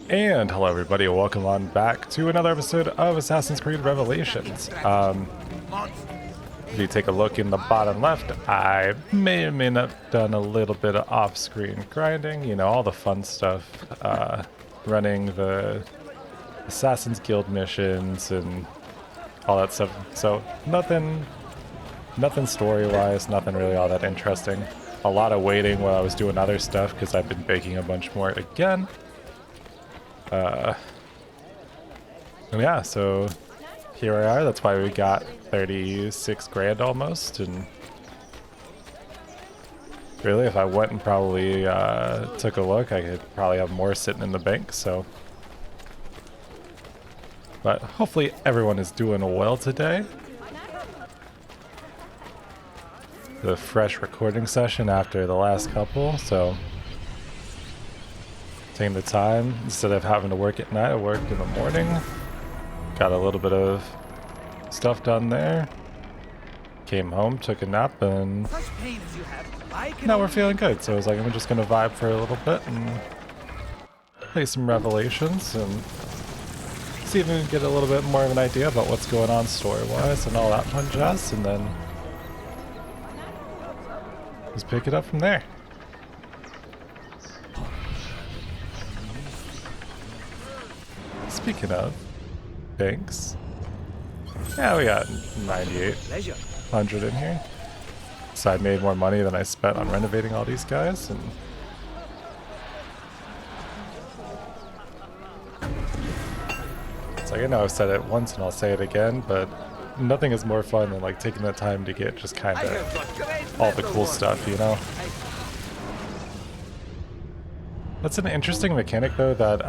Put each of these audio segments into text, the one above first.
And hello everybody, welcome on back to another episode of Assassin's Creed Revelations. If you take a look in the bottom left, I may or may not have done a little bit of off-screen grinding, you know, all the fun stuff, running the Assassin's Guild missions and all that stuff. So nothing story-wise, nothing really all that interesting. A lot of waiting while I was doing other stuff because I've been baking a bunch more again. Yeah, so here we are. That's why we got 36 grand almost. And really, if I went and probably took a look, I could probably have more sitting in the bank. So, but hopefully everyone is doing well today. The fresh recording session after the last couple, so taking the time instead of having to work at night. I worked in the morning, got a little bit of stuff done there, came home, took a nap, and now we're feeling good. So I was like, I'm just gonna vibe for a little bit and play some Revelations and see if we can get a little bit more of an idea about what's going on story-wise and all that fun jazz, and then just pick it up from there. Speaking of banks, yeah, we got 9,800 in here. So I made more money than I spent on renovating all these guys, and it's like, I know I've said it once and I'll say it again, but nothing is more fun than like taking the time to get just kind of all the cool stuff, you know? That's an interesting mechanic though, that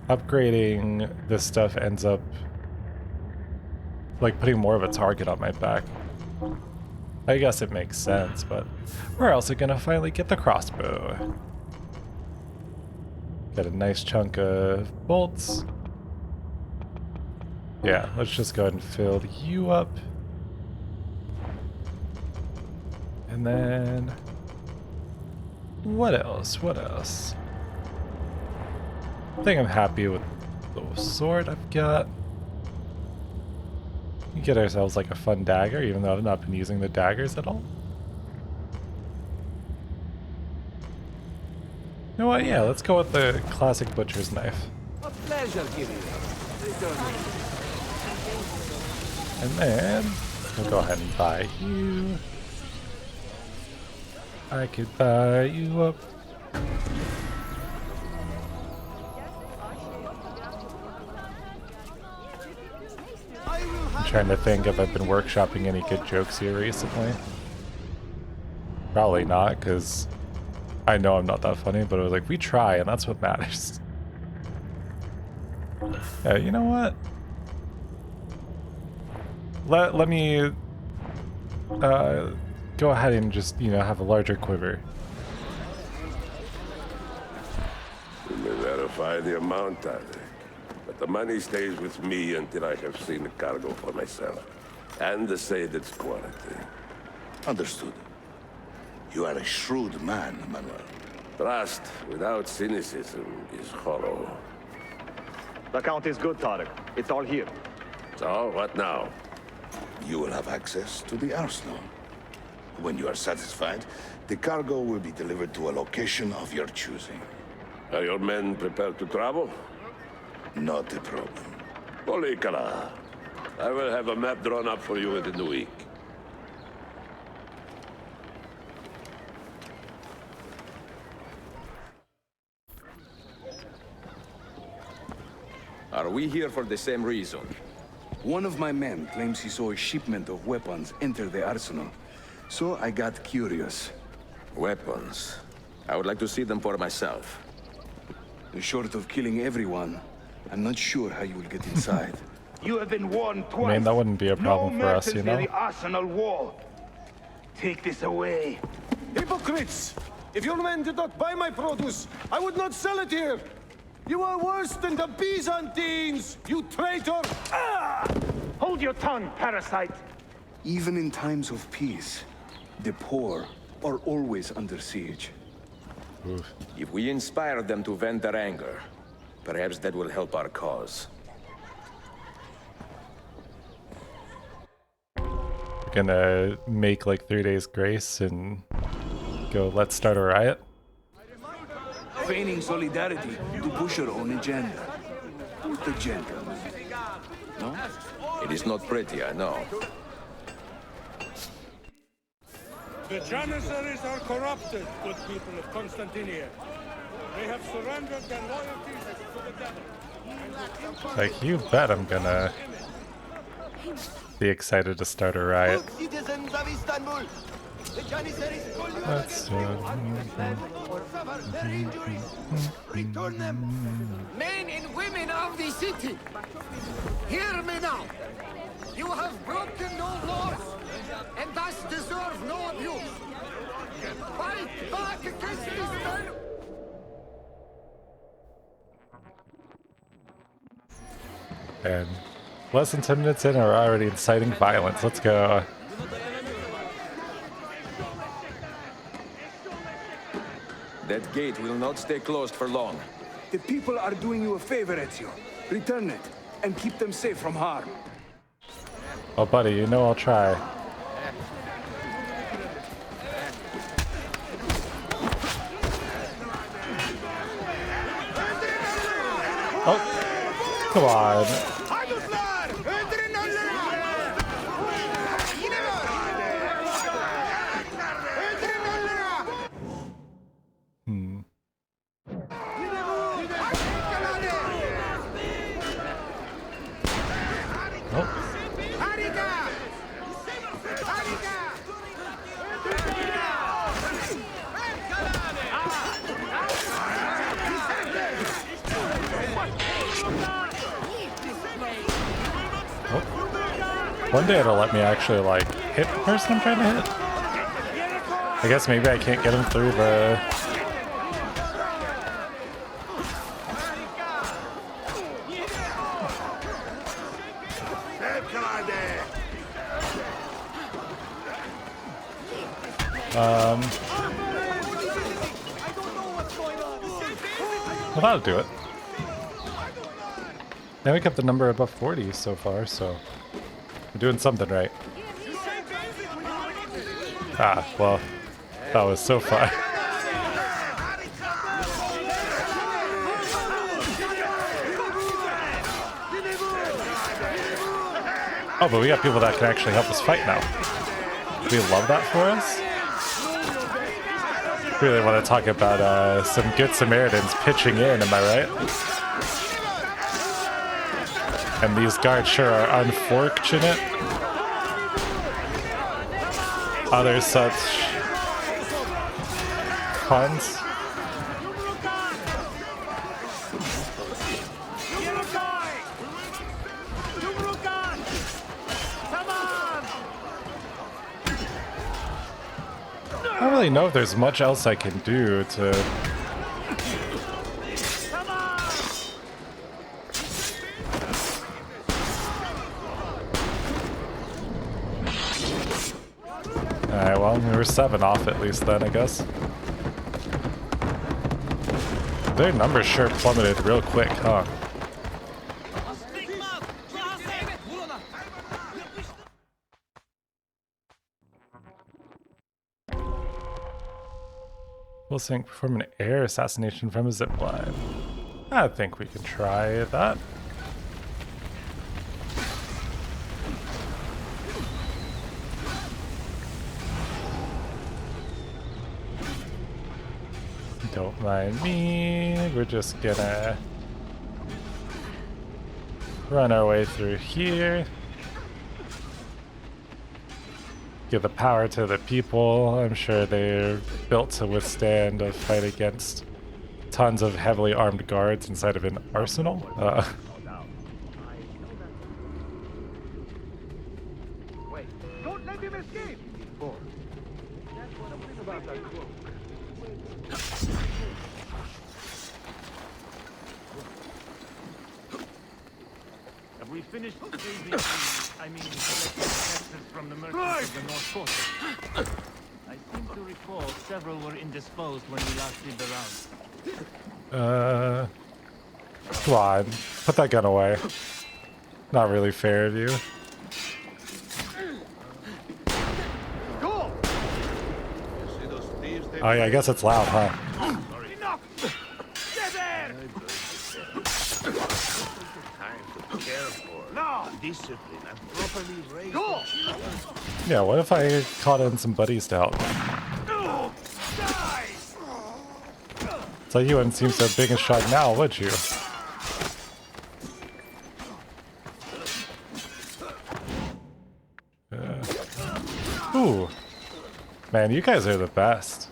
upgrading this stuff ends up like putting more of a target on my back. I guess it makes sense, but we're also gonna finally get the crossbow. Got a nice chunk of bolts. Yeah, let's just go ahead and fill you up. And then what else? What else? I think I'm happy with the sword I've got. We get ourselves like a fun dagger, even though I've not been using the daggers at all. You know what? Yeah, let's go with the classic butcher's knife. A pleasure, Gideon. And then we'll go ahead and buy you. I could buy you up. I'm trying to think if I've been workshopping any good jokes here recently. Probably not, because I know I'm not that funny, but I was like, we try, and that's what matters. Yeah, you know what? Let me go ahead and just, you know, have a larger quiver. You may verify the amount, I think. But the money stays with me until I have seen the cargo for myself. And the say its quality. Understood. You are a shrewd man, Manuel. Trust without cynicism is hollow. The count is good, Tarek. It's all here. So, what now? You will have access to the arsenal. When you are satisfied, the cargo will be delivered to a location of your choosing. Are your men prepared to travel? Not a problem. Polikala. I will have a map drawn up for you within the week. Are we here for the same reason? One of my men claims he saw a shipment of weapons enter the arsenal. So I got curious. Weapons. I would like to see them for myself. Short of killing everyone, I'm not sure how you will get inside. You have been warned twice. I mean, that wouldn't be a problem for us, you know? The arsenal wall. Take this away. Hypocrites! If your men did not buy my produce, I would not sell it here! You are worse than the Byzantines, you traitor! Ah! Hold your tongue, parasite! Even in times of peace, the poor are always under siege. Oof. If we inspire them to vent their anger, perhaps that will help our cause. Gonna make like 3 days grace and go, let's start a riot. Feigning solidarity to push your own agenda. With the gentleman. No? It is not pretty, I know. The Janissaries are corrupted, good people of Constantinia. They have surrendered their loyalties to the devil. Like, you bet I'm gonna be excited to start a riot. Citizens of Istanbul, the Janissaries call you Let's return them. Men and women of the city, hear me now. You have broken no laws, and thus deserve no abuse. Fight back against this man. And less than 10 minutes in, we're already inciting violence. Let's go. That gate will not stay closed for long. The people are doing you a favor, Ezio. Return it, and keep them safe from harm. Oh, buddy, you know I'll try. Oh, come on. One day it'll let me actually, like, hit the person I'm trying to hit. I guess maybe I can't get him through the... Well, that'll do it. Now we kept the number above 40 so far, so we're doing something right. Ah, well, that was so fun. Oh, but we got people that can actually help us fight now. Do we love that for us? Really want to talk about some good Samaritans pitching in, am I right? And these guards sure are unfortunate. Other such puns. I don't really know if there's much else I can do to... Alright, well, we're 7 off at least then, I guess. Their numbers sure plummeted real quick, huh? We'll think perform an air assassination from a zipline. I think we can try that. Don't mind me. We're just gonna run our way through here. Give the power to the people. I'm sure they're built to withstand a fight against tons of heavily armed guards inside of an arsenal. Wait, don't let him escape! That's what I'm thinking about that cloak. Have we finished raising, I mean, collecting taxes from the merchants of the North Coast? I seem to recall fault. Several were indisposed when we last did the rounds. Come on. Put that gun away. Not really fair of you. Oh yeah, I guess it's loud, huh? Yeah, what if I called in some buddies to help? So you wouldn't seem so big and strong now, would you? Ooh. Man, you guys are the best.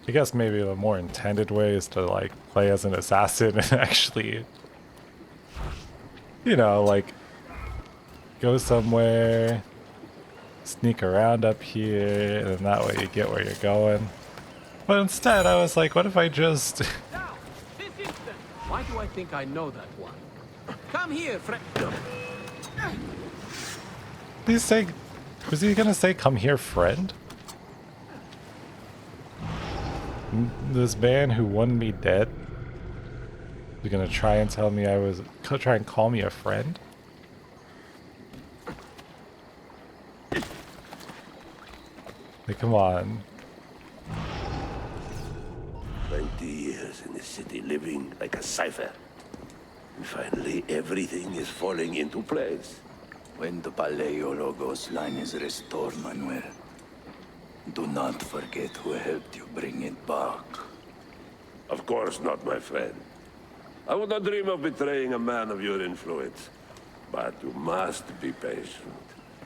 I guess maybe the more intended way is to like play as an assassin and actually, you know, like go somewhere, sneak around up here, and then that way you get where you're going. But instead I was like, what if I just... Why do I think I know that one? Come here, friend. Please say... Was he gonna say, come here, friend? This man who won me dead was gonna try and tell me try and call me a friend? Like, come on. 20 years in the city living like a cipher. And finally everything is falling into place. When the Paleologos line is restored, Manuel, do not forget who helped you bring it back. Of course not, my friend. I would not dream of betraying a man of your influence. But you must be patient.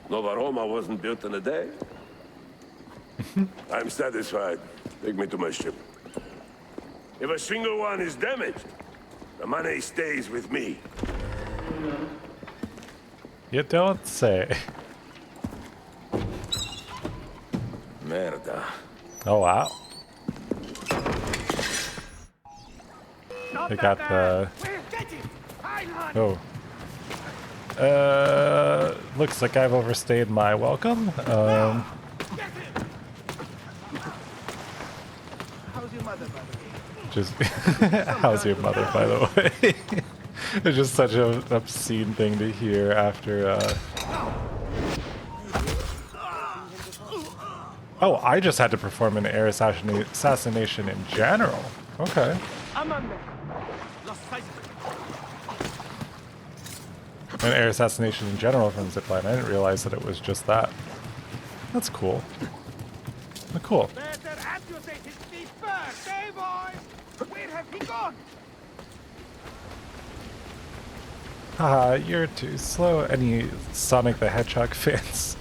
Nova Roma wasn't built in a day. I'm satisfied. Take me to my ship. If a single one is damaged, the money stays with me. You don't say. Merda. Oh wow. They got the... Oh. Looks like I've overstayed my welcome. Just... How's your mother, by the way? It's just such an obscene thing to hear after, Oh, I just had to perform an air assassination in general. Okay. An air assassination in general from Zipline. I didn't realize that it was just that. That's cool. Oh, cool. Haha, you're too slow. Any Sonic the Hedgehog fans?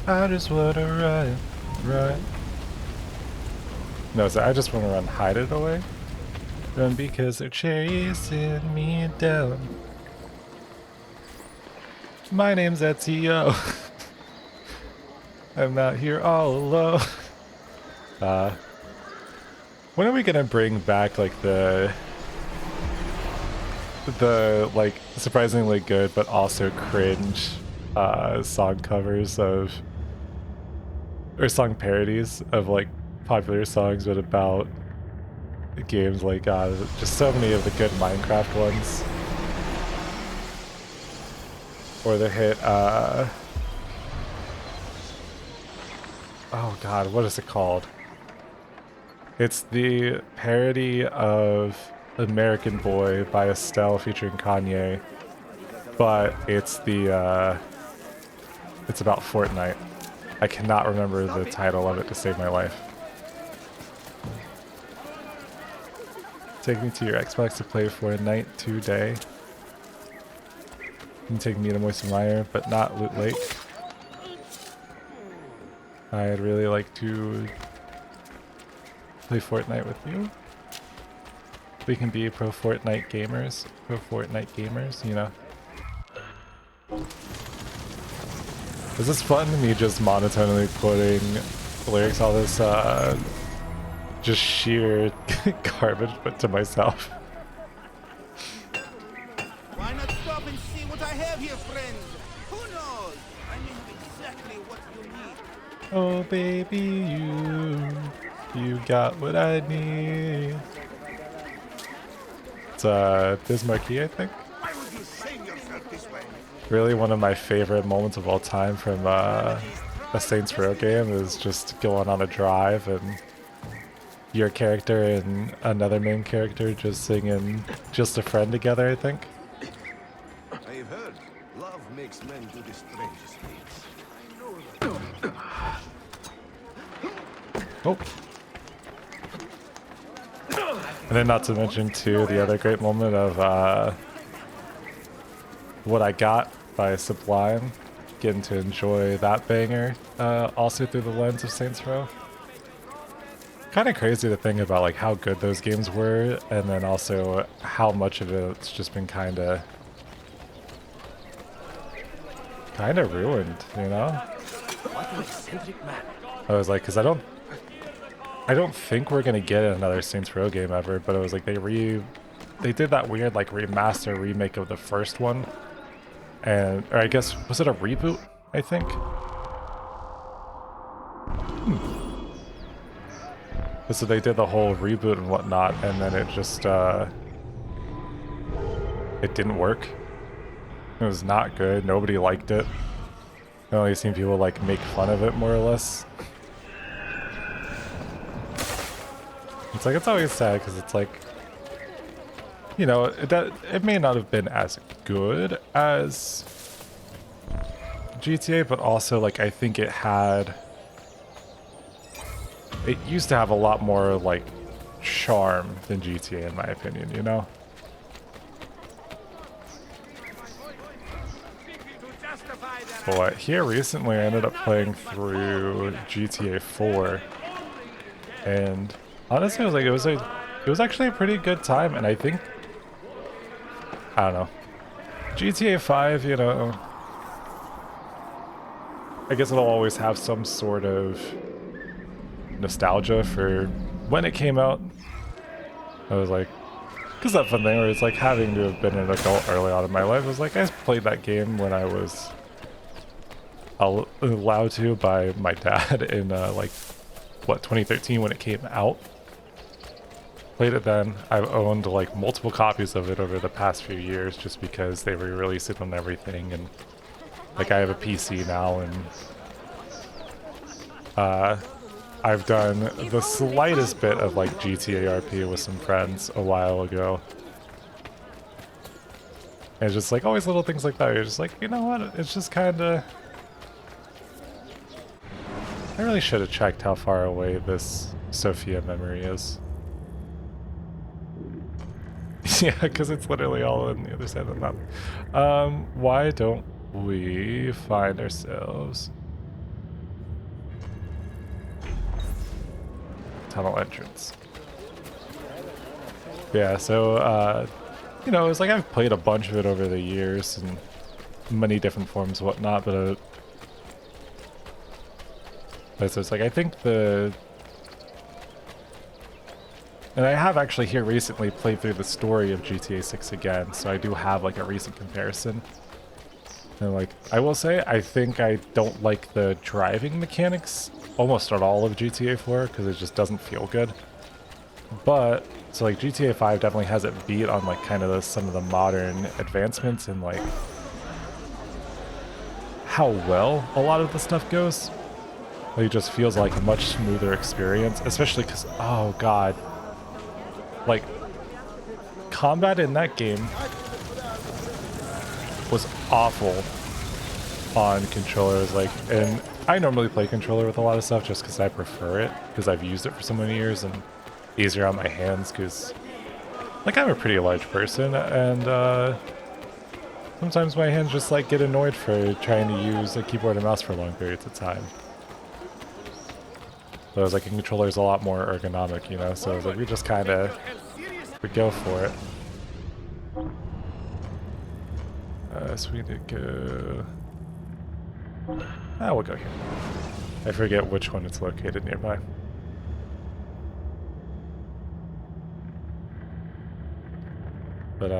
I just wanna run. No, so I just wanna run, hide it away. Run because they're chasing me down. My name's Ezio. I'm out here all alone. When are we gonna bring back like the like surprisingly good but also cringe song covers of, or song parodies of like popular songs but about games, like just so many of the good Minecraft ones, or the hit oh god, what is it called? It's the parody of American Boy by Estelle featuring Kanye, but it's the it's about Fortnite. I cannot remember the title of it to save my life. Take me to your Xbox to play Fortnite today. You can take me to Moist Mire, but not Loot Lake. I'd really like to play Fortnite with you. We can be pro Fortnite gamers, you know. Is this fun? Me just monotonely quoting lyrics all this just sheer garbage, but to myself. Why not stop and see what I have here, friends? Who knows? I may have exactly what you need. Oh baby, you got what I need. It's Bismarcky, I think. Why would you shame yourself this way? Really, one of my favorite moments of all time from a Saints Row game is just going on a drive and your character and another main character just singing Just a Friend together, I think. I've heard love makes men do the strangest things. Oh. And then not to mention too the other great moment of what I got by Sublime, getting to enjoy that banger also through the lens of Saints Row. Kind of crazy to think about like how good those games were, and then also how much of it's just been kind of ruined, you know? What an eccentric man. I was like, because I don't think we're gonna get another Saints Row game ever, but it was like they did that weird like remaster remake of the first one, and or I guess was it a reboot? I think. So they did the whole reboot and whatnot, and then it just it didn't work. It was not good. Nobody liked it. I only seen people like make fun of it more or less. It's like, it's always sad because it's like, you know, it may not have been as good as GTA, but also like I think it used to have a lot more like charm than GTA in my opinion, you know? But here recently I ended up playing through GTA 4, and honestly it was actually a pretty good time, and I think, I don't know, GTA 5, you know, I guess it'll always have some sort of nostalgia for when it came out. I was like, because that fun thing where it's like having to have been an adult early on in my life, it was like I played that game when I was allowed to by my dad in like what, 2013 when it came out. Played it then. I've owned like multiple copies of it over the past few years just because they re-release it on everything, and like I have a PC now, and I've done the slightest bit of like GTA RP with some friends a while ago. And it's just like always little things like that. You're just like, you know what? It's just kind of. I really should have checked how far away this Sophia memory is. Yeah, because it's literally all on the other side of the map. Why don't we find ourselves tunnel entrance? Yeah, so you know, it's like I've played a bunch of it over the years in many different forms and whatnot, but so it's like I think and I have actually here recently played through the story of GTA 6 again, so I do have like a recent comparison. And like, I will say, I think I don't like the driving mechanics almost at all of GTA 4 because it just doesn't feel good. But, so like GTA 5 definitely has it beat on like kind of some of the modern advancements and like how well a lot of the stuff goes. Like, it just feels like a much smoother experience, especially because, oh god. Like, combat in that game was awful on controllers, like, and I normally play controller with a lot of stuff just because I prefer it, because I've used it for so many years and easier on my hands, because, like, I'm a pretty large person, and, sometimes my hands just, like, get annoyed for trying to use a keyboard and mouse for long periods of time. So I was like, a controller is a lot more ergonomic, you know, so I was like, we just kind of, we go for it. So we need to go, we'll go here. I forget which one it's located nearby. But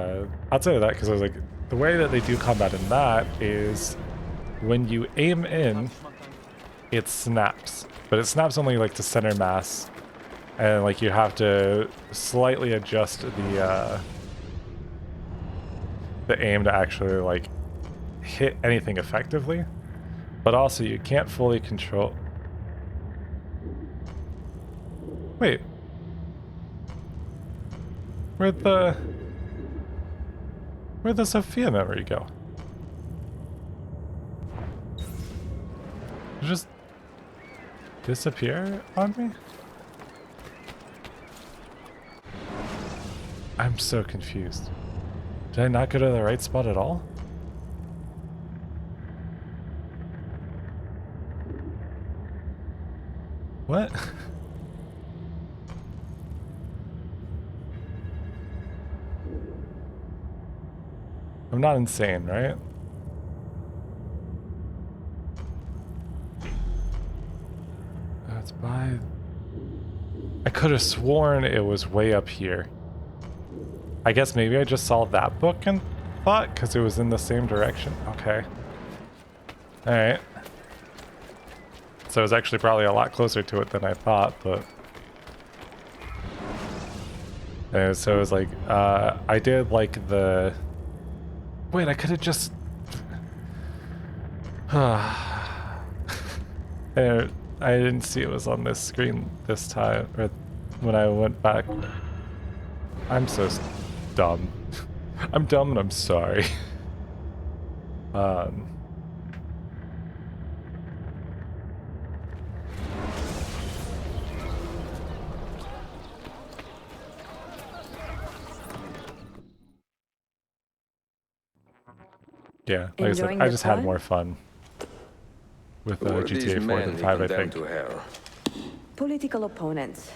I'll tell you that because I was like, the way that they do combat in that is when you aim in, it snaps, but it snaps only like to center mass, and like you have to slightly adjust the aim to actually like hit anything effectively. But also you can't fully control. Wait, where'd the Sophia memory go? Did it just disappear on me? I'm so confused. Did I not go to the right spot at all? What? I'm not insane, right? That's by... I could have sworn it was way up here. I guess maybe I just saw that book and thought because it was in the same direction. Okay. Alright. So it was actually probably a lot closer to it than I thought, but... And so it was like, I did like the... Wait, I could have just... And I didn't see it was on this screen this time, or when I went back. I'm so dumb. I'm dumb and I'm sorry. Yeah, like I said, I just had more fun with GTA 4 than 5, I think. Political opponents,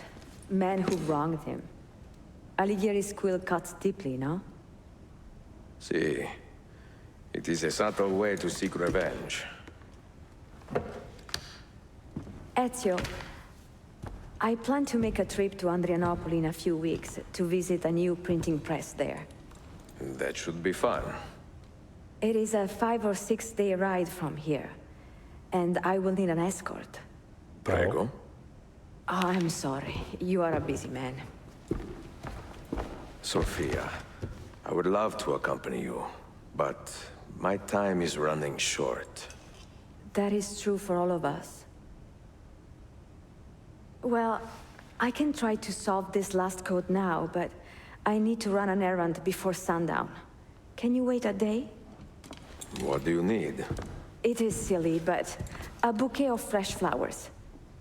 men who wronged him. Alighieri's quill cuts deeply, no? See, it is a subtle way to seek revenge. Ezio, I plan to make a trip to Andrianople in a few weeks to visit a new printing press there. That should be fun. It is a 5 or 6 day ride from here, and I will need an escort. Prego. Oh, I'm sorry. You are a busy man. Sophia, I would love to accompany you, but my time is running short. That is true for all of us. Well, I can try to solve this last code now, but I need to run an errand before sundown. Can you wait a day? What do you need? It is silly, but a bouquet of fresh flowers.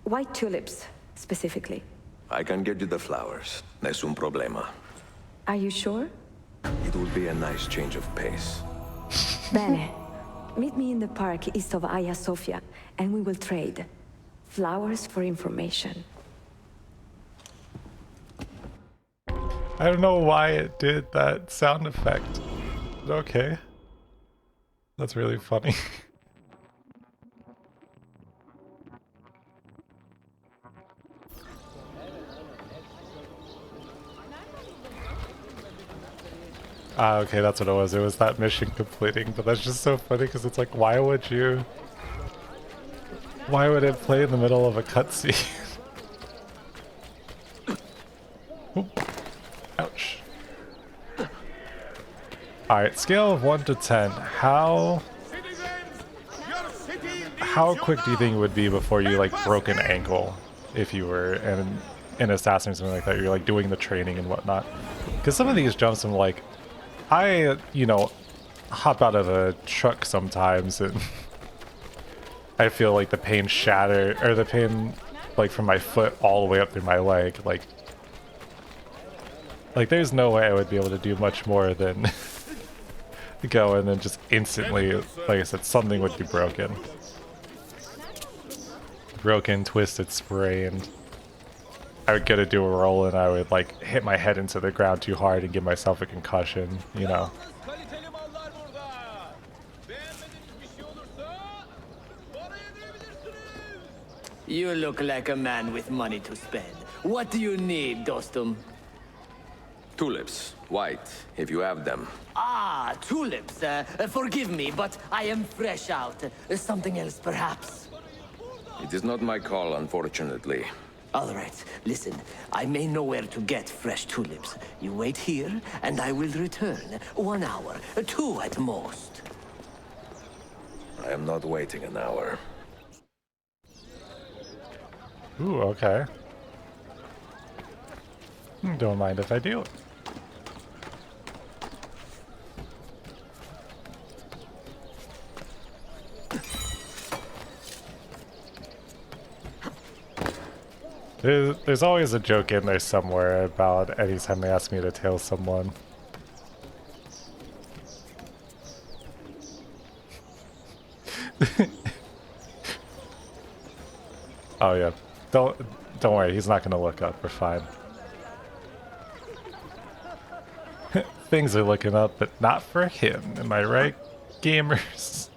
White tulips, specifically. I can get you the flowers. Nessun problema. Are you sure? It will be a nice change of pace. Bene. Meet me in the park east of Hagia Sophia, and we will trade. Flowers for information. I don't know why it did that sound effect. Okay. That's really funny. Ah, okay, that's what it was. It was that mission completing, but that's just so funny because it's like, why would it play in the middle of a cutscene? Ouch. Alright, scale of 1 to 10. How quick do you think it would be before you like broke an ankle if you were an assassin or something like that? You're like doing the training and whatnot. Because some of these jumps I'm like, I, you know, hop out of a truck sometimes and I feel like the pain shatter, or the pain like from my foot all the way up through my leg. Like there's no way I would be able to do much more than go and then just instantly, like I said, something would be broken. Broken, twisted, sprained. I would get to do a roll and I would like hit my head into the ground too hard and give myself a concussion, you know. You look like a man with money to spend. What do you need, Dostum? Tulips, white, if you have them. Ah, tulips. Forgive me, but I am fresh out. Something else, perhaps? It is not my call, unfortunately. All right, listen. I may know where to get fresh tulips. You wait here, and I will return. 1 hour, 2 at most. I am not waiting an hour. Ooh, okay. Don't mind if I do. There's always a joke in there somewhere about anytime they ask me to tail someone. Oh yeah. Don't worry, he's not gonna look up, we're fine. Things are looking up, but not for him, am I right, gamers?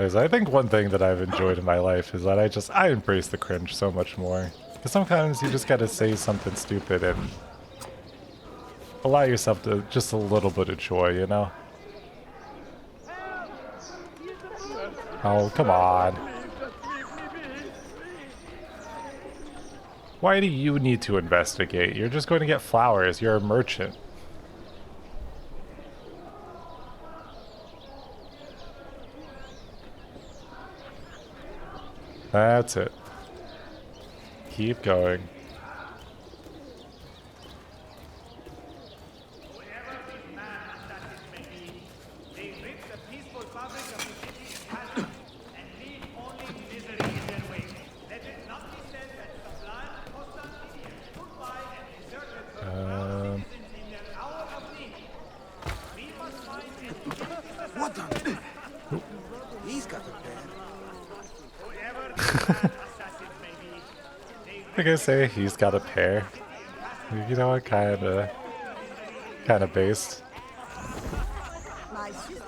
I think one thing that I've enjoyed in my life is that I embrace the cringe so much more. Because sometimes you just gotta say something stupid and allow yourself to just a little bit of joy, you know? Oh, come on. Why do you need to investigate? You're just going to get flowers. You're a merchant. That's it. Keep going. What the? He's got a Like I say, he's got a pair. You know what, kinda based. My sister.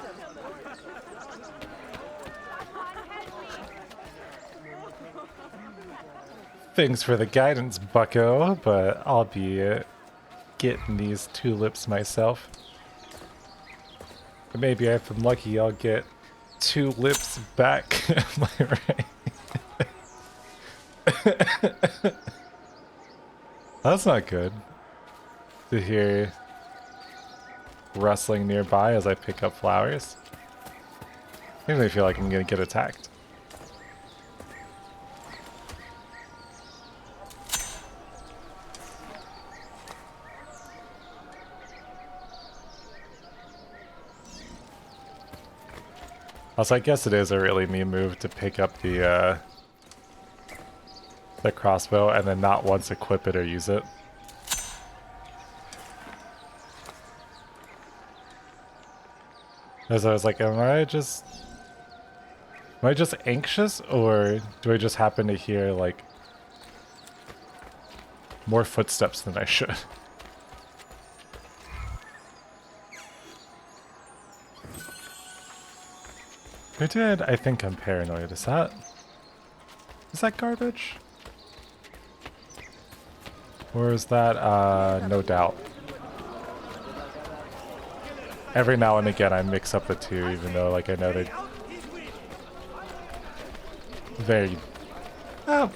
Thanks for the guidance, bucko, but I'll be getting these tulips myself. Maybe if I'm lucky, I'll get 2 lips back. Am I right? That's not good to hear rustling nearby as I pick up flowers. Makes me feel like I'm gonna get attacked. Also, I guess it is a really mean move to pick up the crossbow and then not once equip it or use it. As I was like, am I just anxious, or do I just happen to hear like more footsteps than I should? I think I'm paranoid. Is that garbage? Or is that, no doubt? Every now and again I mix up the two, even though, like, I know they're very...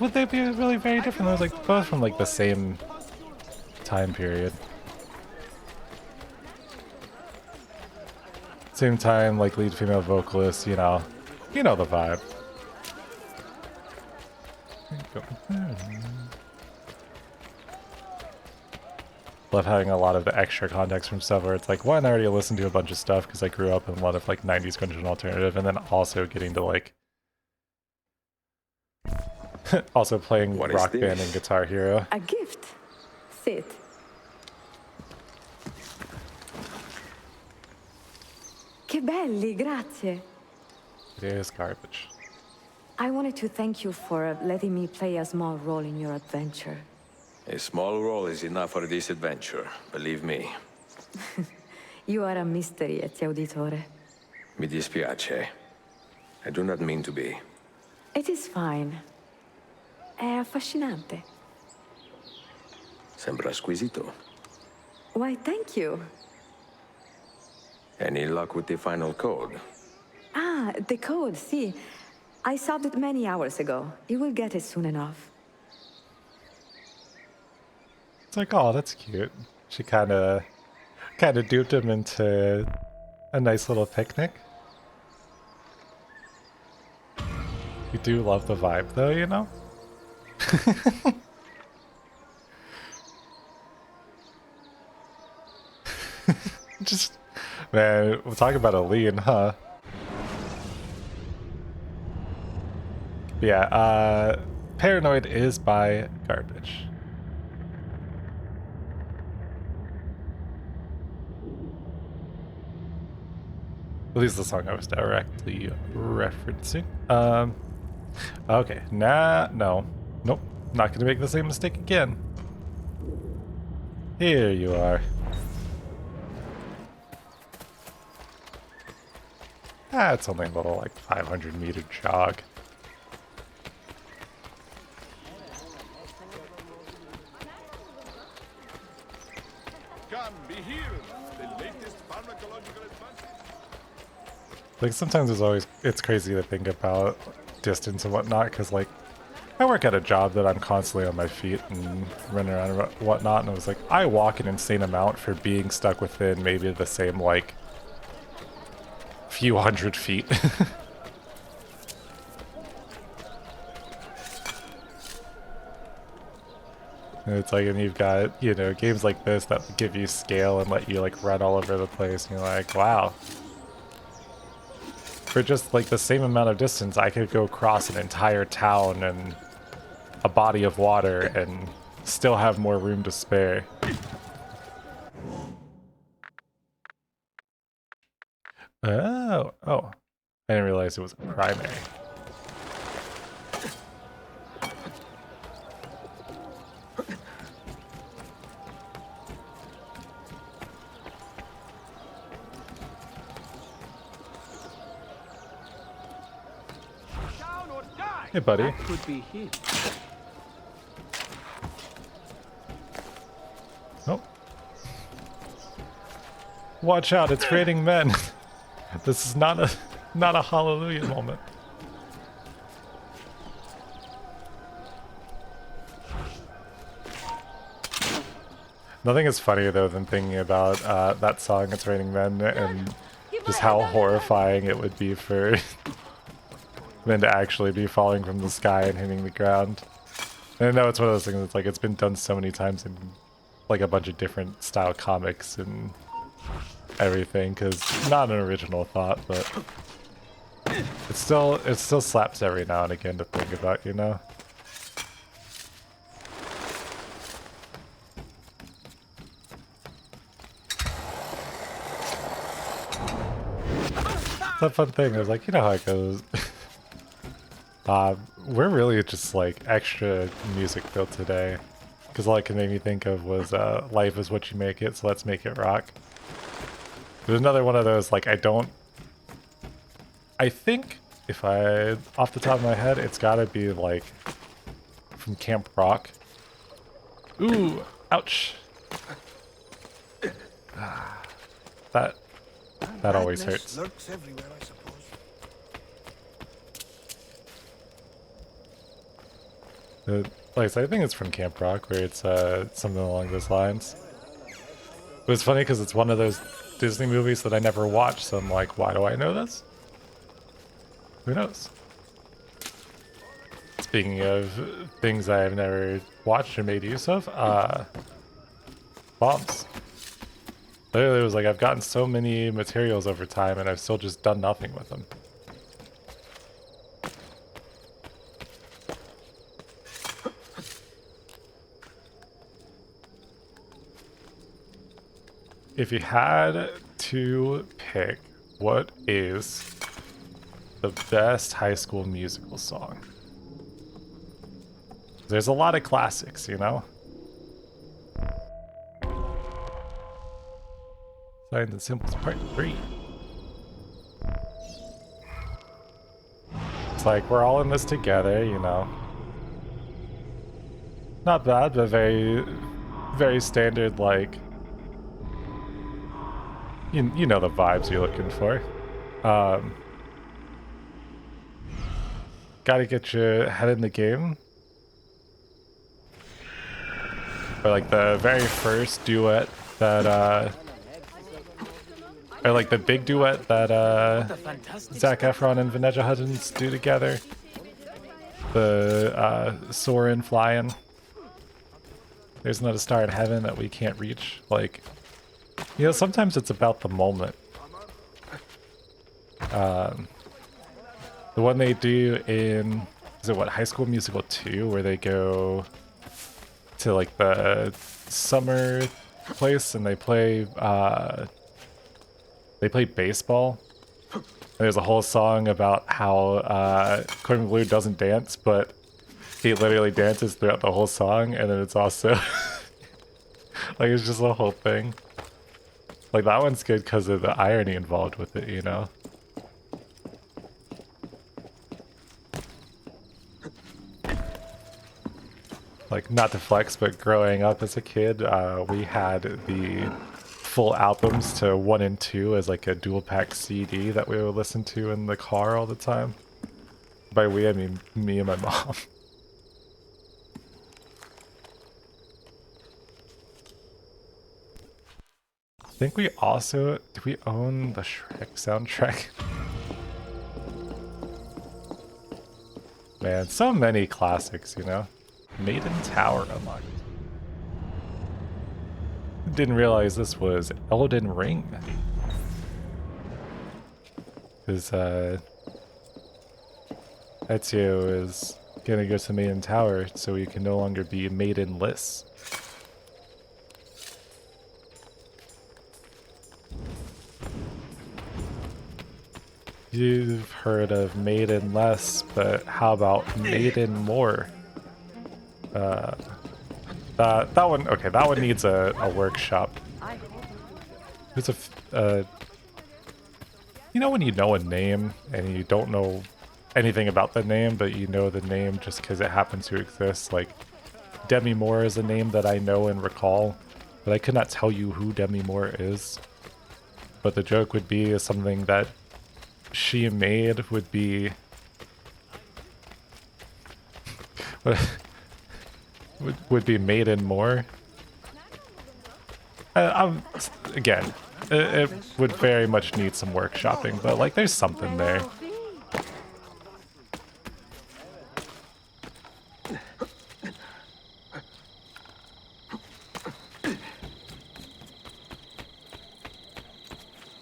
would they be really very different? They're, like, both from, like, the same time period. Same time, like, lead female vocalist, you know the vibe. Love having a lot of the extra context from stuff where it's like, one, I already listened to a bunch of stuff because I grew up in a lot of like 90s grunge and alternative, and then also getting to like also playing Rock Band and Guitar Hero. A gift. Sit. Che belli, grazie. It is garbage. I wanted to thank you for letting me play a small role in your adventure. A small role is enough for this adventure, believe me. You are a mystery, Ezio Auditore. Mi dispiace. I do not mean to be. It is fine. È affascinante. Sembra squisito. Why, thank you. Any luck with the final code? Ah, the code, see. I solved it many hours ago. You will get it soon enough. It's like, oh, that's cute. She kind of duped him into a nice little picnic. You do love the vibe, though, you know? Just, man, we'll talk about a lean, huh? Yeah, Paranoid is by Garbage. At least the song I was directly referencing. Okay, no. Nope, not gonna make the same mistake again. Here you are. It's only a little, like, 500-meter jog. Come, be here. The latest pharmacological advances. Like, sometimes it's crazy to think about distance and whatnot, because, like, I work at a job that I'm constantly on my feet and running around and whatnot, and it was like, I walk an insane amount for being stuck within maybe the same, like, few hundred feet. And it's like, and you've got, you know, games like this that give you scale and let you, like, run all over the place, and you're like, wow. For just, like, the same amount of distance, I could go across an entire town and a body of water and still have more room to spare. Oh. I didn't realize it was a primary. Hey, buddy. That could be him. Oh. Watch out, it's raining men. This is not a hallelujah moment. Nothing is funnier though than thinking about that song "It's Raining Men" and just how horrifying it would be for men to actually be falling from the sky and hitting the ground. And I know it's one of those things that's like, it's been done so many times in like a bunch of different style comics and everything, because not an original thought, but it still slaps every now and again to think about, you know? It's a fun thing. I was like, you know how it goes. We're really just like extra music filled today, because all it could make me think of was life is what you make it, so let's make it rock. There's another one of those, like, I think if off the top of my head, it's gotta be like from Camp Rock. Ooh, ouch. That always hurts. Lurks everywhere, I suppose. Like I said, I think it's from Camp Rock, where it's something along those lines. It was funny because it's one of those Disney movies that I never watched, so I'm like, why do I know this? Who knows? Speaking of things I've never watched or made use of, bombs. Literally, it was like, I've gotten so many materials over time and I've still just done nothing with them. If you had to pick, what is the best High School Musical song? There's a lot of classics, you know? Signs and Symbols Part 3. It's like, we're all in this together, you know? Not bad, but very, very standard, like, you know the vibes you're looking for. Gotta get your head in the game. Or like the very first duet that, or like the big duet that Zac Efron and Vanessa Hudgens do together. The soaring, flying. There's not a star in heaven that we can't reach. Like, you know, sometimes it's about the moment. The one they do in, is it what, High School Musical 2, where they go to like the summer place and they play baseball. And there's a whole song about how Corbin Bleu doesn't dance, but he literally dances throughout the whole song, and then it's also like it's just a whole thing. Like that one's good because of the irony involved with it, you know. Like, not to flex, but growing up as a kid, we had the full albums to 1 and 2 as like a dual pack CD that we would listen to in the car all the time. By we, I mean me and my mom. I think we also, do we own the Shrek soundtrack? Man, so many classics, you know? Maiden Tower unlocked. Didn't realize this was Elden Ring. Because Ezio is gonna go to Maiden Tower so he can no longer be maidenless. You've heard of maidenless, but how about maiden more? That one, okay, that one needs a workshop. There's you know when you know a name and you don't know anything about the name, but you know the name just because it happens to exist. Like Demi Moore is a name that I know and recall, but I could not tell you who Demi Moore is. But the joke would be something that she made would be would be Maiden more. Again, it would very much need some workshopping, but like there's something there.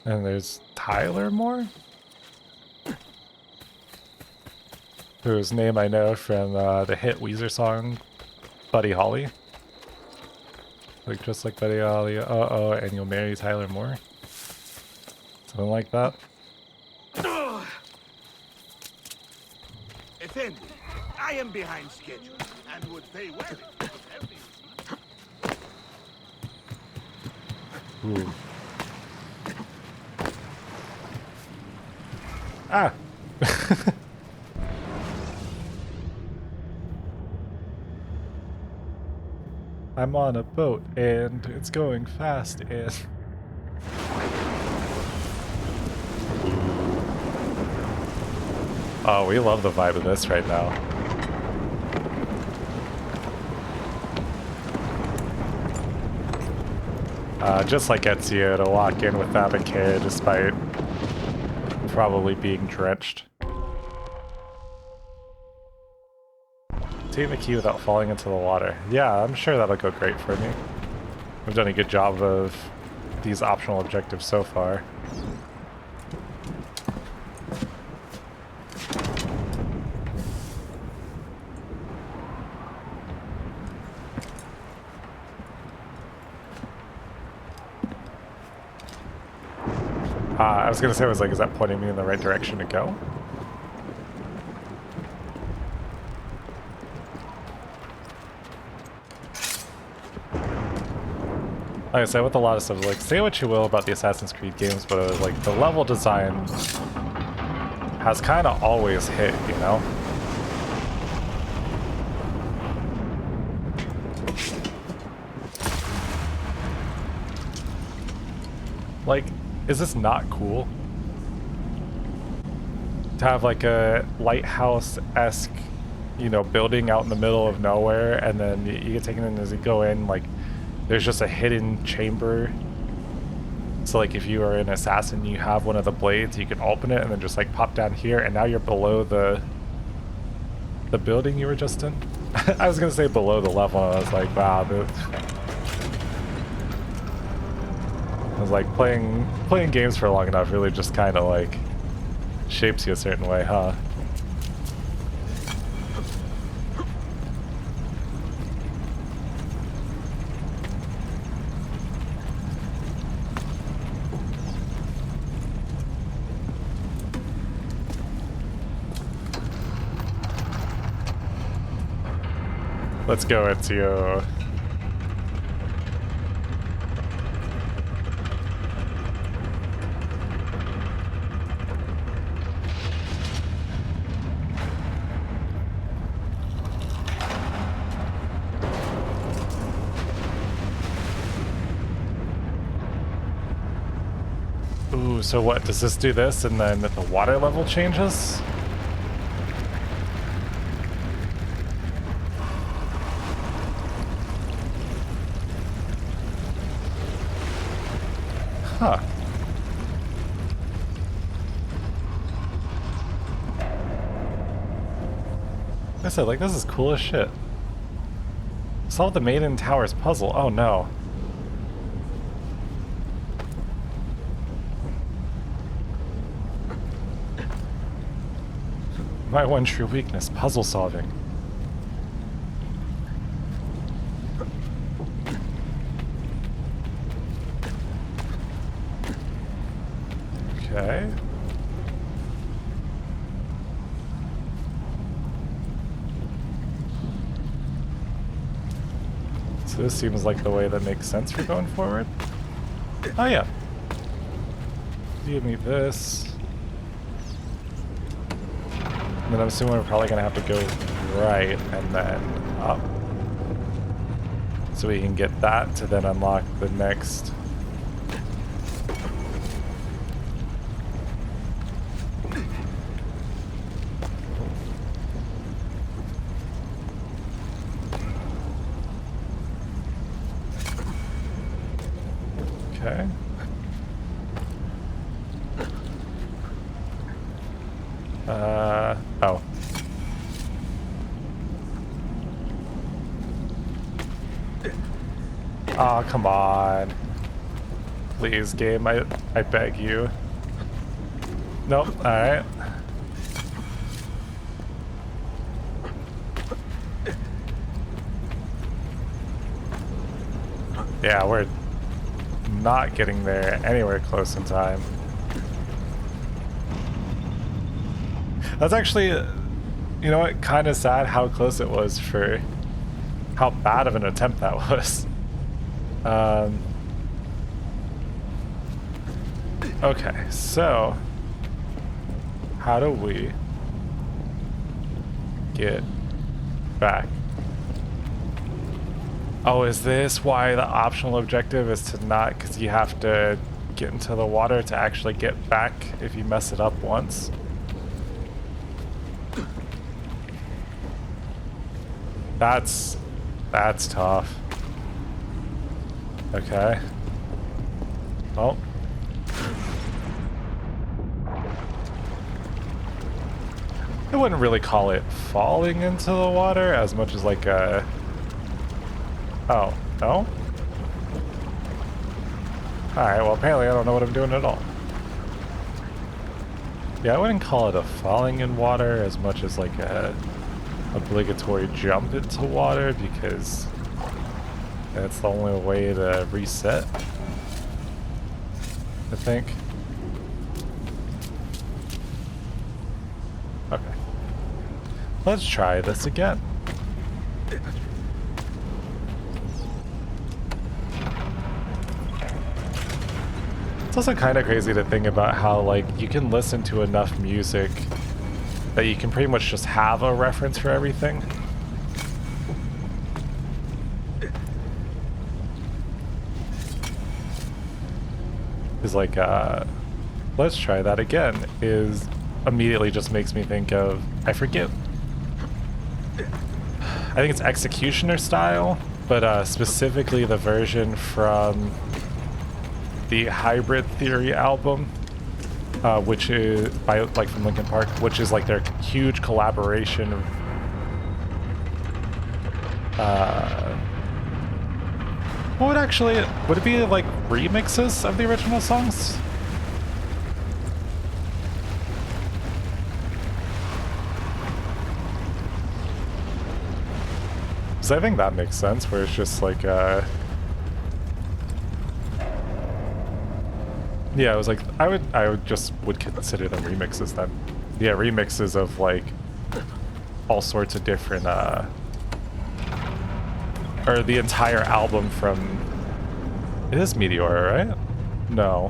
And there's Tyler Moore, whose name I know from the hit Weezer song Buddy Holly. Like just like Buddy Holly, uh-oh, and you'll marry Tyler Moore. Something like that. Effendi, I am behind schedule and would pay well. Ooh. Ah! I'm on a boat and it's going fast and... Oh, we love the vibe of this right now. Just like Ezio to walk in without a care despite probably being drenched. Take the key without falling into the water. Yeah, I'm sure that'll go great for me. We've done a good job of these optional objectives so far. I was gonna say, is that pointing me in the right direction to go? Like I said, with a lot of stuff, like, say what you will about the Assassin's Creed games, but like, the level design has kind of always hit, you know? Like, is this not cool? To have like a lighthouse-esque, you know, building out in the middle of nowhere, and then you get taken in as you go in, like, there's just a hidden chamber. So like if you are an assassin, you have one of the blades, you can open it and then just like pop down here, and now you're below the building you were just in. I was gonna say below the level, and I was like, wow, I was like, playing games for long enough really just kind of like shapes you a certain way, huh? Let's go, Ezio. Ooh, so what, does this do this and then the water level changes? Huh. I said, like, this is cool as shit. Solve the Maiden Towers puzzle. Oh no. My one true weakness, puzzle solving. Okay. So this seems like the way that makes sense for going forward. Oh yeah. Give me this. And then I'm assuming we're probably gonna have to go right and then up. So we can get that to then unlock the next. Okay. Oh. Oh, come on. Please, game, I beg you. Nope, alright. Yeah, we're not getting there anywhere close in time. That's actually, you know what, kind of sad how close it was for how bad of an attempt that was. Okay, so how do we get back? Oh, is this why the optional objective is to not, because you have to get into the water to actually get back if you mess it up once? That's tough. Okay. Oh. I wouldn't really call it falling into the water as much as like a... Oh, no? Alright, well apparently I don't know what I'm doing at all. Yeah, I wouldn't call it a falling in water as much as like a obligatory jump into water, because that's the only way to reset, I think. Okay. Let's try this again. It's also kind of crazy to think about how, like, you can listen to enough music that you can pretty much just have a reference for everything. is like, let's try that again, is immediately just makes me think of, I forget, I think it's Executioner style, but specifically the version from the Hybrid Theory album, which is by like from Linkin Park, which is like their huge collaboration of what would it be like remixes of the original songs? So I think that makes sense, where it's just like yeah, it was like I would consider them remixes then. Yeah, remixes of like all sorts of different or the entire album from, it is Meteora, right? No.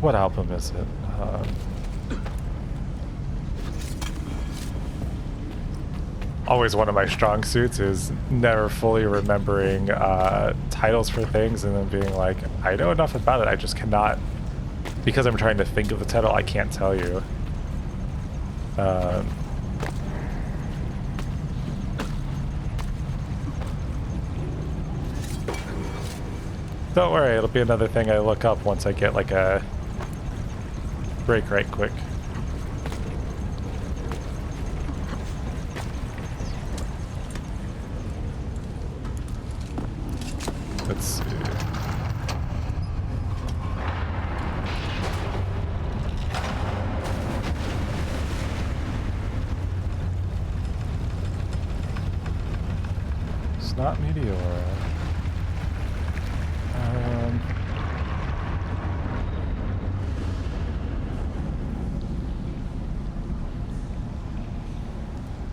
What album is it? Always one of my strong suits is never fully remembering titles for things and then being like, I know enough about it, I just cannot, because I'm trying to think of the title, I can't tell you. Don't worry, it'll be another thing I look up once I get like a break right quick. Let's see. It's not Meteora.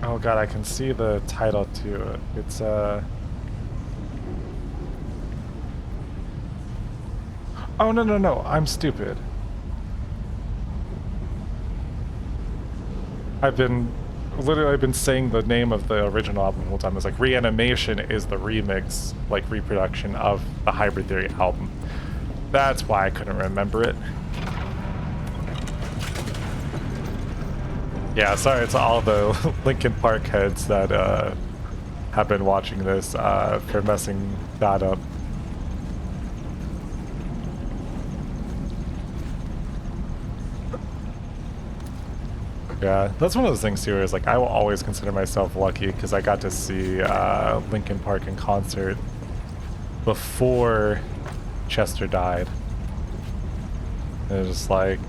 Oh god, I can see the title to it. It's oh no, I'm stupid. I've been saying the name of the original album the whole time. It's like Reanimation is the remix, like reproduction of the Hybrid Theory album. That's why I couldn't remember it. Yeah, sorry to all the Linkin Park heads that have been watching this for messing that up. Yeah, that's one of those things too, is like I will always consider myself lucky because I got to see Linkin Park in concert before Chester died. And it was just like,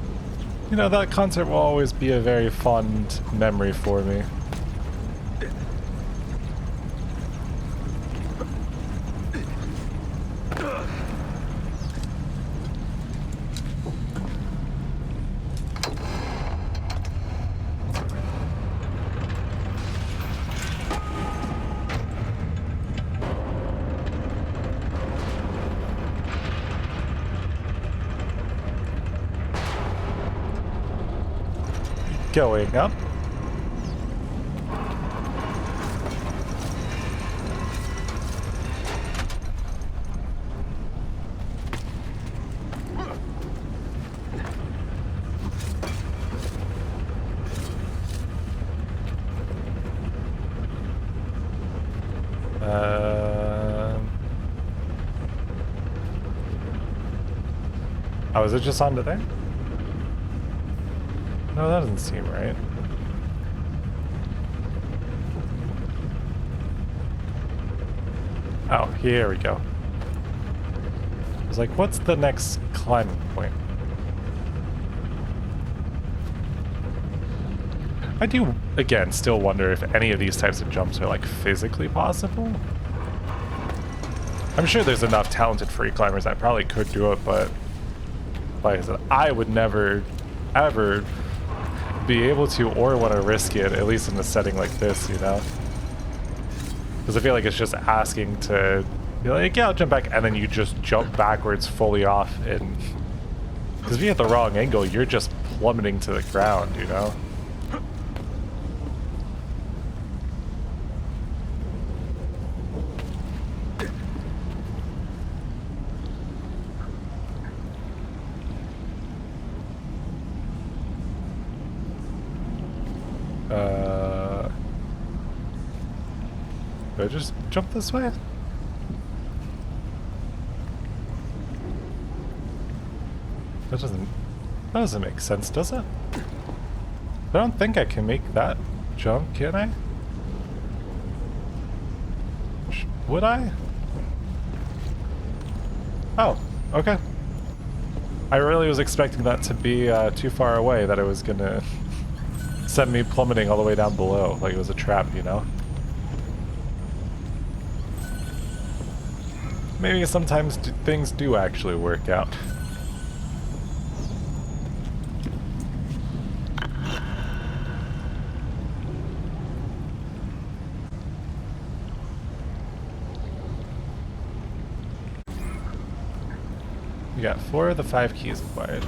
you know, that concert will always be a very fond memory for me. Going up. Oh, is it just on the thing? No, that doesn't seem right. Oh, here we go. I was like, what's the next climbing point? I do, again, still wonder if any of these types of jumps are, like, physically possible. I'm sure there's enough talented free climbers that probably could do it, but like I said, I would never, ever be able to or want to risk it, at least in a setting like this, you know? Because I feel like it's just asking to be like, yeah, I'll jump back, and then you just jump backwards fully off, and because if you hit the wrong angle, you're just plummeting to the ground, you know? Do I just jump this way? That doesn't make sense, does it? I don't think I can make that jump, can I? Would I? Oh, okay. I really was expecting that to be too far away, that it was gonna send me plummeting all the way down below, like it was a trap, you know? Maybe sometimes things do actually work out. We got 4 of the 5 keys acquired.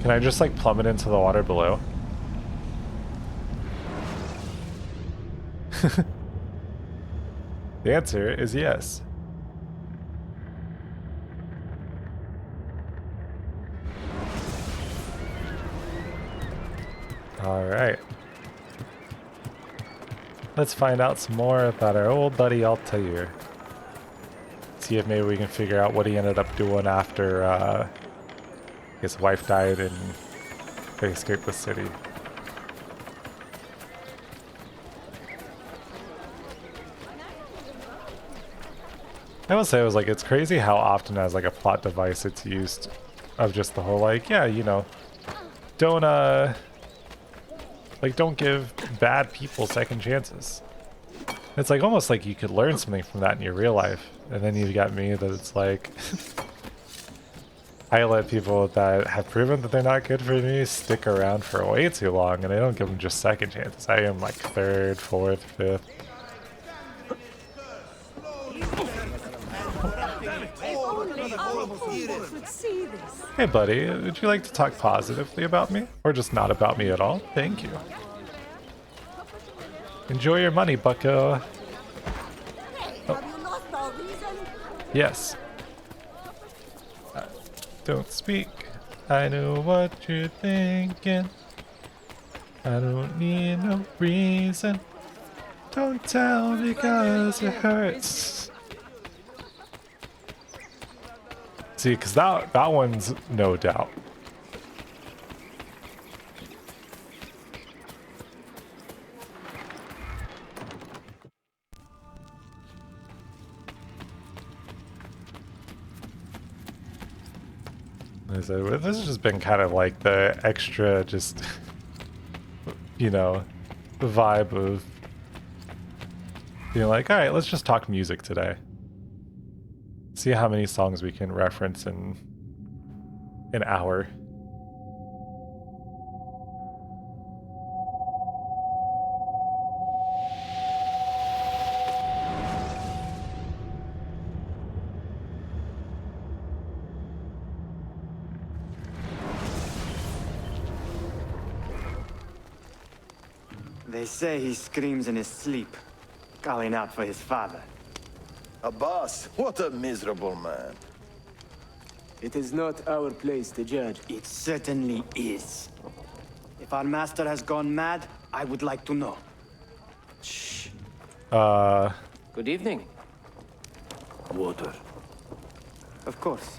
Can I just like plummet into the water below? The answer is yes. Alright. Let's find out some more about our old buddy Altair. See if maybe we can figure out what he ended up doing after his wife died and they escaped the city. I will say, it's crazy how often as like a plot device it's used, of just the whole like, yeah, you know, don't give bad people second chances. It's like almost like you could learn something from that in your real life, and then you've got me that it's like I let people that have proven that they're not good for me stick around for way too long, and I don't give them just second chances. I am like 3rd, 4th, 5th. Hey buddy, would you like to talk positively about me? Or just not about me at all? Thank you. Enjoy your money, bucko. Oh. Yes. Don't speak. I know what you're thinking. I don't need no reason. Don't tell because it hurts. See, because that one's no doubt. So this has just been kind of like the extra, just, you know, the vibe of being like, all right, let's just talk music today. See how many songs we can reference in an hour. They say he screams in his sleep, calling out for his father. Abbas, what a miserable man. It is not our place to judge. It certainly is. If our master has gone mad, I would like to know. Shh. Good evening. Water. Of course.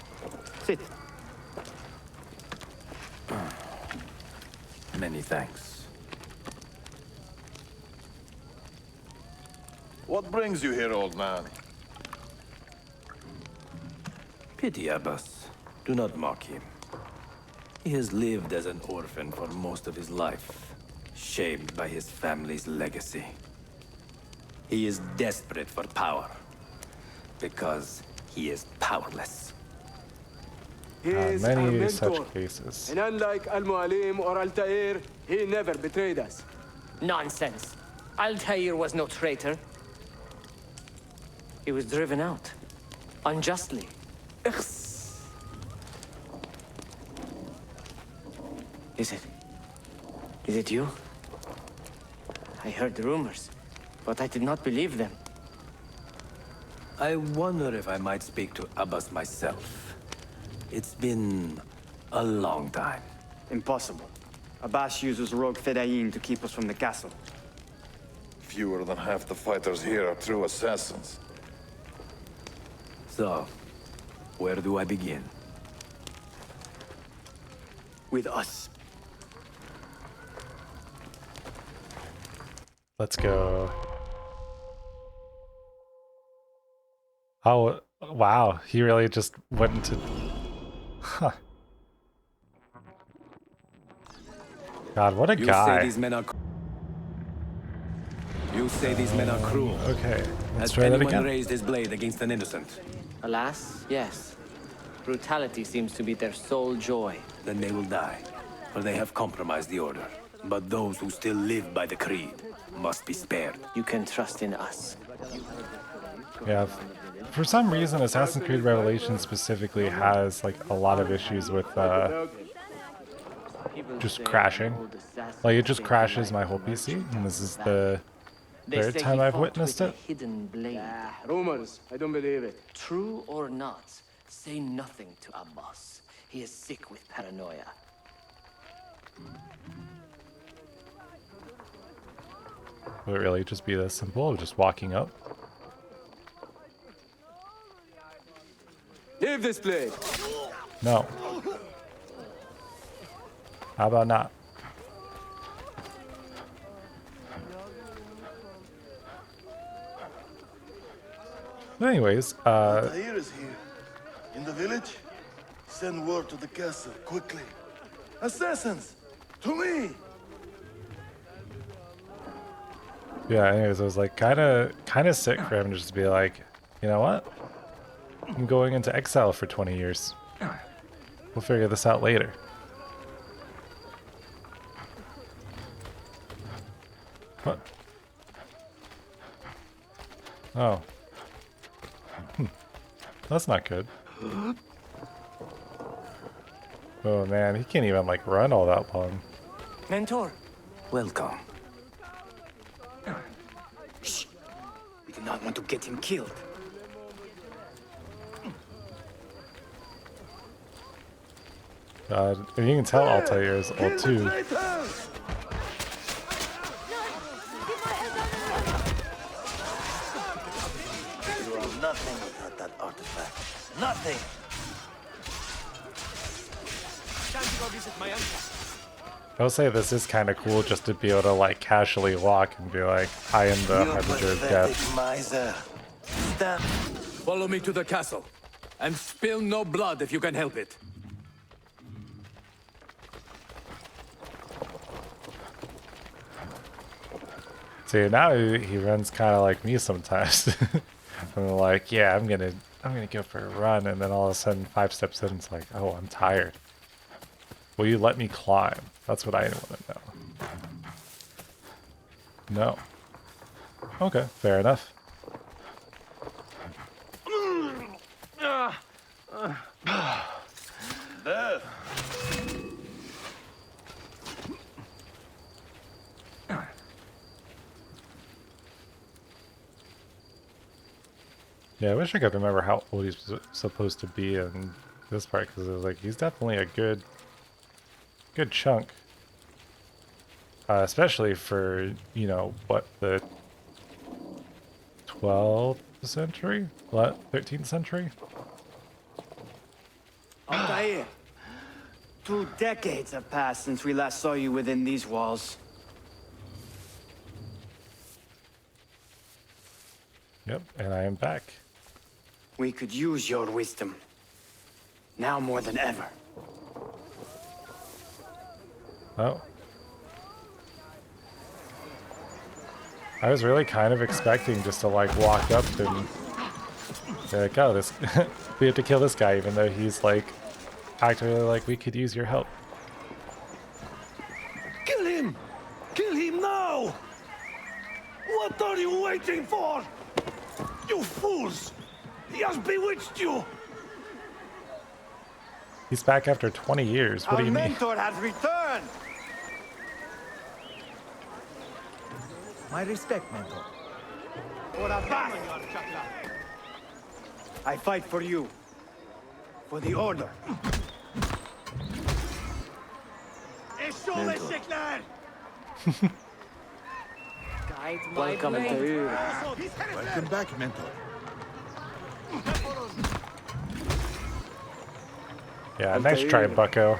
Sit. Many thanks. What brings you here, old man? Pity Abbas. Do not mock him. He has lived as an orphan for most of his life, shamed by his family's legacy. He is desperate for power, because he is powerless. He is our Many mentor, such cases. and unlike Al-Mualim or Altair, he never betrayed us. Nonsense. Altair was no traitor. He was driven out. Unjustly. Is it you? I heard the rumors, but I did not believe them. I wonder if I might speak to Abbas myself. It's been a long time. Impossible. Abbas uses rogue Fedayeen to keep us from the castle. Fewer than half the fighters here are true assassins. So, where do I begin? With us. Let's go. Oh, wow. He really just went into... Huh. God, what a guy. Say these men are... You say these men are cruel. Okay, let's Has try that anyone again. raised his blade against an innocent? Alas, yes. Brutality seems to be their sole joy. Then they will die, for they have compromised the order. But those who still live by the creed must be spared. You can trust in us. Yeah, for some reason, Assassin's Creed Revelations specifically has like a lot of issues with just crashing. Like it just crashes my whole PC, and this is the third time I've witnessed it. Hidden blade. Rumors. I don't believe it. True or not, say nothing to Abbas. He is sick with paranoia. Would it really just be this simple of just walking up? Leave this blade. No. How about not? Anyways, Tahir is here. In the village? Send word to the castle, quickly. Assassins! To me! yeah, anyways, I was like kind of sick for him to just be like, you know what? I'm going into exile for 20 years. We'll figure this out later. What? Oh. That's not good. Oh man, he can't even like run all that long. Mentor. Welcome. Shh. We do not want to get him killed. God, and you can tell Altair is old too. You are nothing without that artifact. Nothing! I will say this is kind of cool just to be able to like casually walk and be like, I am the harbinger of death. Miser. Stand. Follow me to the castle, and spill no blood if you can help it. See, now he runs kind of like me sometimes. I'm like, yeah, I'm gonna go for a run, and then all of a sudden 5 steps in, it's like, oh, I'm tired. Will you let me climb? That's what I want to know. No. Okay, fair enough. There. Yeah, I wish I could remember how old he's supposed to be in this part, because it was like, he's definitely a good chunk. Especially for, you know, what, the 12th century? What, 13th century? Altair, 2 decades have passed since we last saw you within these walls. Yep, and I am back. We could use your wisdom. Now more than ever. Oh. I was really kind of expecting just to like walk up and be like, oh, this we have to kill this guy, even though he's like actively like, we could use your help. Kill him! Kill him now! What are you waiting for? You fools! He has bewitched you! He's back after 20 years. What do you mean? Our mentor has returned! My respect, mentor. For Abbas! I fight for you. For the Order. Welcome, Altair. Welcome back, Mentor. Yeah, nice try, bucko.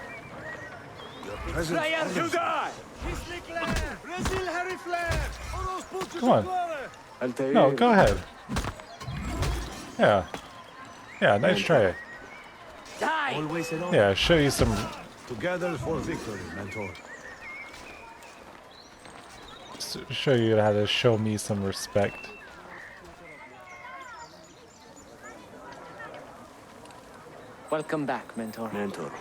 Slayer to die! Come on. No, go ahead. Yeah. Yeah, nice try. Always an honor. Yeah, show you some... Together for victory, Mentor. Show you how to show me some respect. Welcome back, Mentor. Mentor.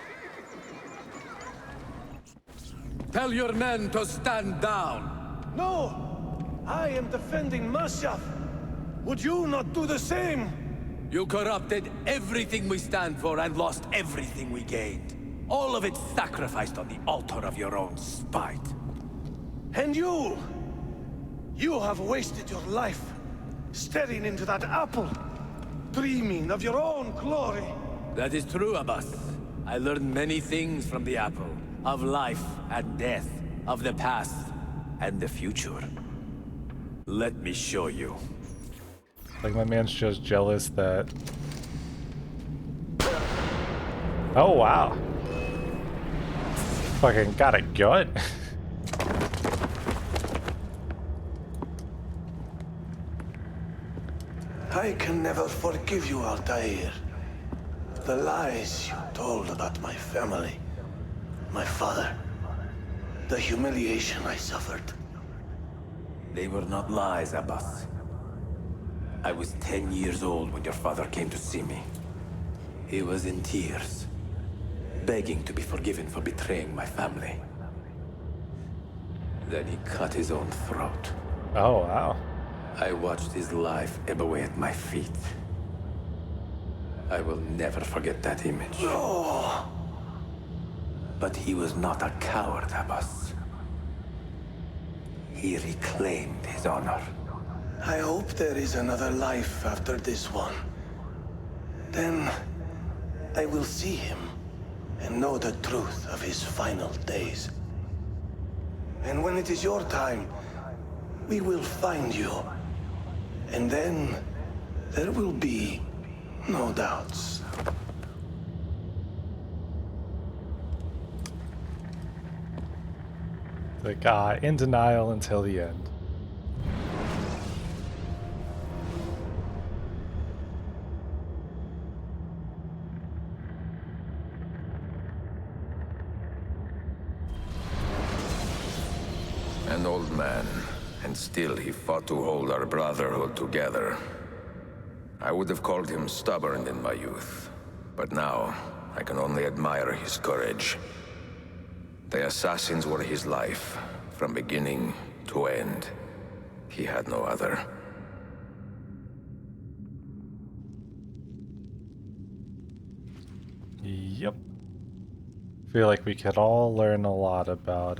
Tell your men to stand down. No! I am defending Masyaf. Would you not do the same? You corrupted everything we stand for and lost everything we gained. All of it sacrificed on the altar of your own spite. And you! You have wasted your life staring into that apple, dreaming of your own glory. That is true, Abbas. I learned many things from the apple. Of life and death. Of the past and the future. Let me show you. Like, my man's just jealous that... Oh, wow. Fucking got a gut. I can never forgive you, Altair. The lies you told about my family, my father, the humiliation I suffered. They were not lies, Abbas. I was 10 years old when your father came to see me. He was in tears, begging to be forgiven for betraying my family. Then he cut his own throat. Oh, wow. I watched his life ebb away at my feet. I will never forget that image. Oh. But he was not a coward, Abbas. He reclaimed his honor. I hope there is another life after this one. Then I will see him and know the truth of his final days. And when it is your time, we will find you. And then there will be no doubts. Like, in denial until the end. An old man, and still he fought to hold our brotherhood together. I would have called him stubborn in my youth, but now I can only admire his courage. The assassins were his life, from beginning to end. He had no other. Yep. Feel like we could all learn a lot about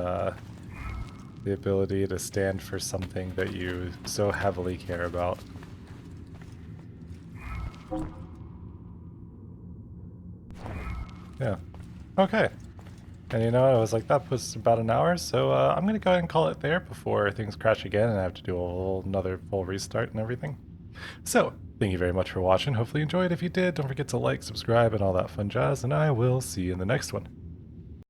the ability to stand for something that you so heavily care about. Yeah. Okay. And you know, I was like, that was about an hour, so I'm gonna go ahead and call it there before things crash again and I have to do a whole another full restart and everything. So, thank you very much for watching. Hopefully you enjoyed. If you did, don't forget to like, subscribe, and all that fun jazz, and I will see you in the next one.